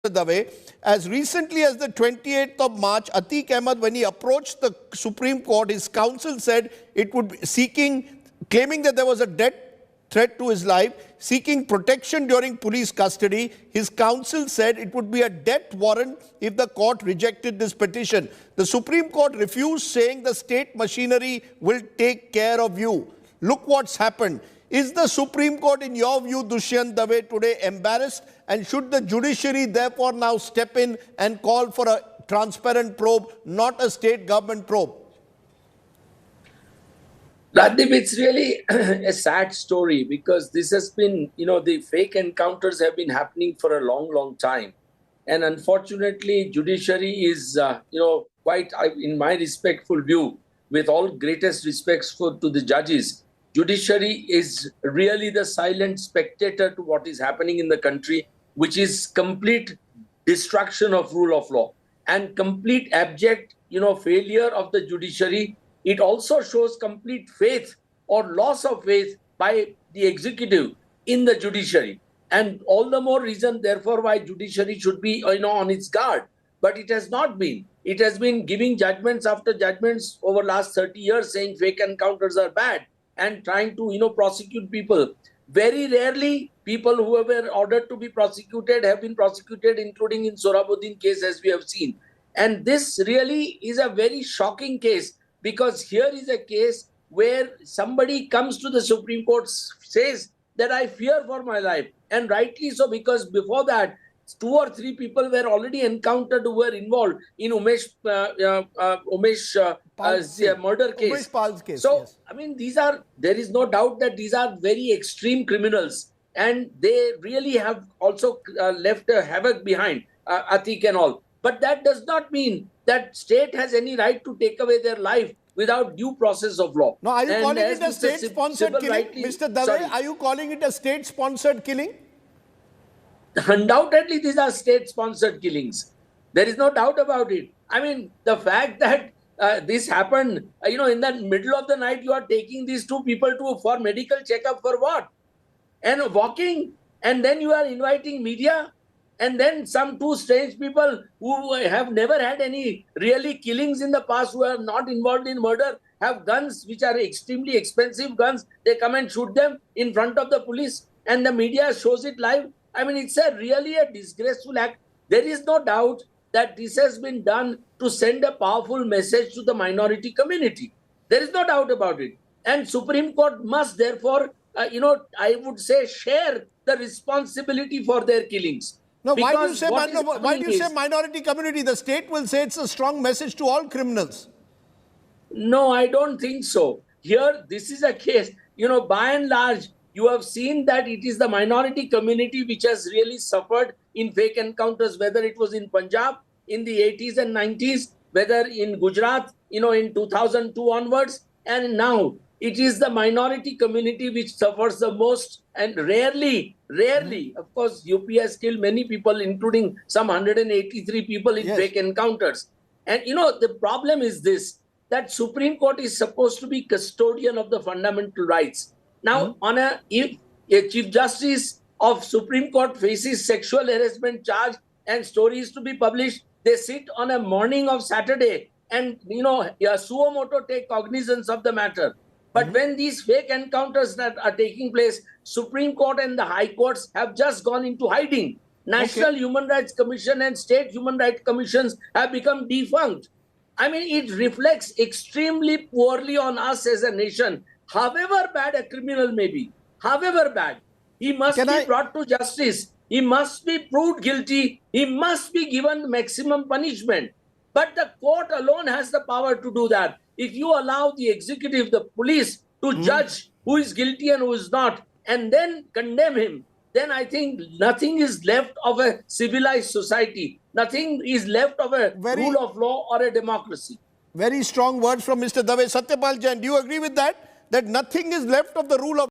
Dave, as recently as the 28th of March, Atiq Ahmed, when he approached the Supreme Court, his counsel said it would be claiming that there was a death threat to his life, seeking protection during police custody. His counsel said it would be a death warrant if the court rejected this petition. The Supreme Court refused, saying the state machinery will take care of you. Look what's happened. Is the Supreme Court, in your view, Dushyant Dave, today embarrassed? And should the judiciary therefore now step in and call for a transparent probe, not a state government probe? Radip, it's really a sad story because this has been, the fake encounters have been happening for a long, long time. And unfortunately, judiciary is, quite, in my respectful view, with all greatest respects to the judges, judiciary is really the silent spectator to what is happening in the country, which is complete destruction of rule of law and complete abject, failure of the judiciary. It also shows complete faith or loss of faith by the executive in the judiciary. And all the more reason, therefore, why judiciary should be on its guard. But it has not been. It has been giving judgments after judgments over last 30 years saying fake encounters are bad and trying to, prosecute people. Very rarely, people who were ordered to be prosecuted have been prosecuted, including in Sohrabuddin case, as we have seen. And this really is a very shocking case. Because here is a case where somebody comes to the Supreme Court, says that I fear for my life. And rightly so, because before that, 2 or 3 people were already encountered who were involved in Umesh murder case. Umesh Pal's case, so, yes. I mean, there is no doubt that these are very extreme criminals. And they really have also left a havoc behind, Atiq and all. But that does not mean that state has any right to take away their life without due process of law. Now, are you calling it a state-sponsored killing? Mr. Dave, are you calling it a state-sponsored killing? Undoubtedly, these are state-sponsored killings. There is no doubt about it. I mean, the fact that this happened, in the middle of the night, you are taking these 2 people for medical checkup for what? And walking, and then you are inviting media. And then some 2 strange people who have never had any really killings in the past, who are not involved in murder, have guns which are extremely expensive guns. They come and shoot them in front of the police and the media shows it live. I mean, it's really a disgraceful act. There is no doubt that this has been done to send a powerful message to the minority community. There is no doubt about it. And Supreme Court must therefore, I would say, share the responsibility for their killings. No, why do you say minority community? The state will say it's a strong message to all criminals. No, I don't think so. Here, this is a case, by and large, you have seen that it is the minority community which has really suffered in fake encounters, whether it was in Punjab in the 80s and 90s, whether in Gujarat, in 2002 onwards, and now it is the minority community which suffers the most. And rarely, of course, UP has killed many people, including some 183 people in fake encounters. And, the problem is this, that Supreme Court is supposed to be custodian of the fundamental rights. Now, if a Chief Justice of Supreme Court faces sexual harassment charge and stories to be published, they sit on a morning of Saturday and, suo moto take cognizance of the matter. But when these fake encounters that are taking place, Supreme Court and the High Courts have just gone into hiding. National Human Rights Commission and state human rights commissions have become defunct. I mean, it reflects extremely poorly on us as a nation. However bad a criminal may be, however bad, he must be brought to justice. He must be proved guilty. He must be given maximum punishment. But the court alone has the power to do that. If you allow the executive, the police, to judge who is guilty and who is not, and then condemn him, then I think nothing is left of a civilized society. Nothing is left of a rule of law or a democracy. Very strong words from Mr. Dave. Satyapal Jain, do you agree with that? That nothing is left of the rule of